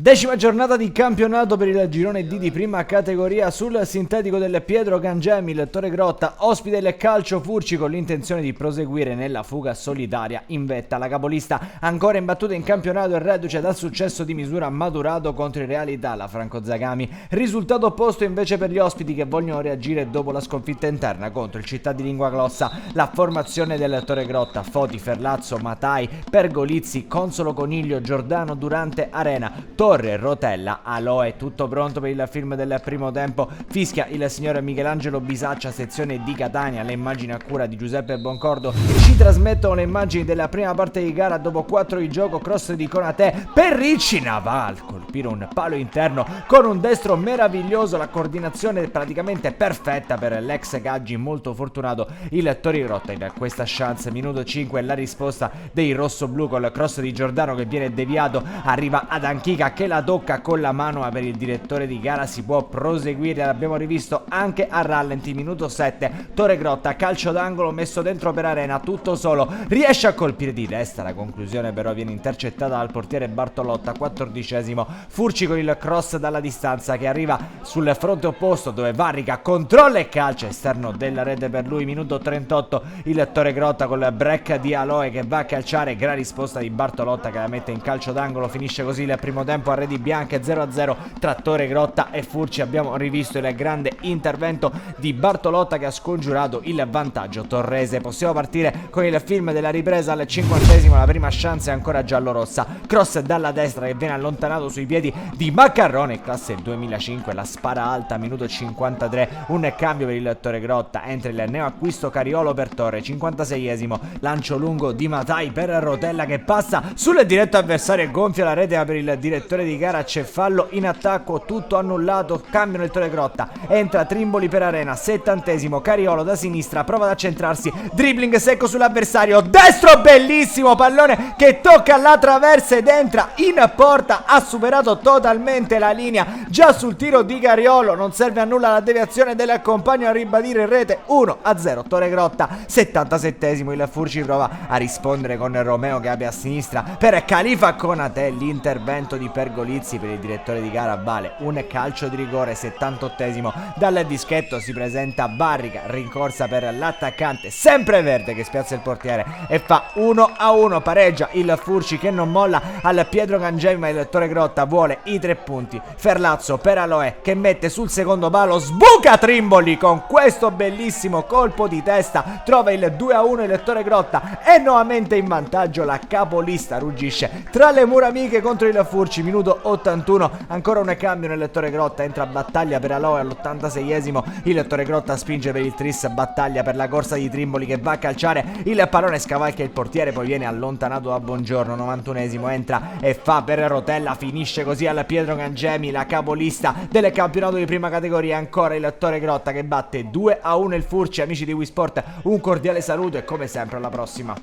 Decima giornata di campionato per il girone D di prima categoria. Sul sintetico del Pietro Gangemi il Torregrotta ospita il Calcio Furci con l'intenzione di proseguire nella fuga solitaria in vetta. La capolista ancora imbattuta in campionato e reduce dal successo di misura maturato contro il Realità, la Franco Zagami. Risultato opposto invece per gli ospiti che vogliono reagire dopo la sconfitta interna contro il Città di Lingua Glossa. La formazione del Torregrotta: Foti, Ferlazzo, Matai, Pergolizzi, Consolo, Coniglio, Giordano, Durante, Arena, Torre, Rotella, Aloe. Tutto pronto per il film del primo tempo. Fischia il signor Michelangelo Bisaccia, sezione di Catania. Le immagini a cura di Giuseppe Boncordo ci trasmettono le immagini della prima parte di gara. Dopo 4 di gioco, cross di Conate per Ricci, Naval colpire un palo interno con un destro meraviglioso. La coordinazione è praticamente perfetta per l'ex Gaggi, molto fortunato il Torregrotta in questa chance. Minuto 5, la risposta dei rossoblù col cross di Giordano che viene deviato, arriva ad Anchica che la tocca con la mano, ma per il direttore di gara si può proseguire. L'abbiamo rivisto anche a rallenti. Minuto 7, Torregrotta, calcio d'angolo messo dentro per Arena, tutto solo, riesce a colpire di testa. La conclusione però viene intercettata dal portiere Bartolotta. 14esimo, Furci con il cross dalla distanza che arriva sul fronte opposto dove Varrica controlla e calcia esterno della rete per lui. Minuto 38, il Torregrotta col break di Aloe che va a calciare, gran risposta di Bartolotta che la mette in calcio d'angolo. Finisce così il primo tempo a reti bianche, 0-0 tra Torregrotta e Furci. Abbiamo rivisto il grande intervento di Bartolotta che ha scongiurato il vantaggio torrese. Possiamo partire con il film della ripresa al 50esimo. La prima chance è ancora giallorossa, cross dalla destra che viene allontanato sui piedi di Maccarrone, classe 2005, la spara alta. Minuto 53, un cambio per il Torregrotta, entra il neoacquisto Cariolo per Torre. 56esimo, lancio lungo di Matai per Rotella che passa sul diretto avversario e gonfia la rete, ma per il direttore di gara c'è fallo in attacco, tutto annullato. Cambio nel Torregrotta, entra Trimboli per Arena. 70esimo, Cariolo da sinistra prova ad accentrarsi, dribbling secco sull'avversario, destro bellissimo, pallone che tocca la traversa ed entra in porta. Ha superato totalmente la linea già sul tiro di Cariolo, non serve a nulla la deviazione del compagno a ribadire in rete. 1-0 Torregrotta. 77esimo, il Furci prova a rispondere con Romeo che apre a sinistra per Khalifa Konate. L'intervento di Pergolizzi per il direttore di gara vale un calcio di rigore. 78esimo, dal dischetto si presenta Barrica, rincorsa per l'attaccante sempreverde che spiazza il portiere e fa 1-1. Pareggia il Furci che non molla al Pietro Gangemi, ma il Torregrotta vuole i 3 punti. Ferlazzo per Aloe che mette sul secondo palo, sbuca Trimboli con questo bellissimo colpo di testa, trova il 2-1. il Torregrotta è nuovamente in vantaggio. La capolista ruggisce tra le mura amiche contro il Furci. Minuto 81, ancora un cambio nel Torregrotta, entra Battaglia per Aloe all'86esimo. il Torregrotta spinge per il tris, Battaglia per la corsa di Trimboli che va a calciare, il pallone scavalca il portiere, poi viene allontanato da Buongiorno. 91esimo, entra e fa per Rotella, finisce così al Pietro Gangemi, la capolista del campionato di prima categoria. Ancora il Torregrotta che batte 2-1 il Furci. Amici di Wisport, un cordiale saluto e come sempre alla prossima.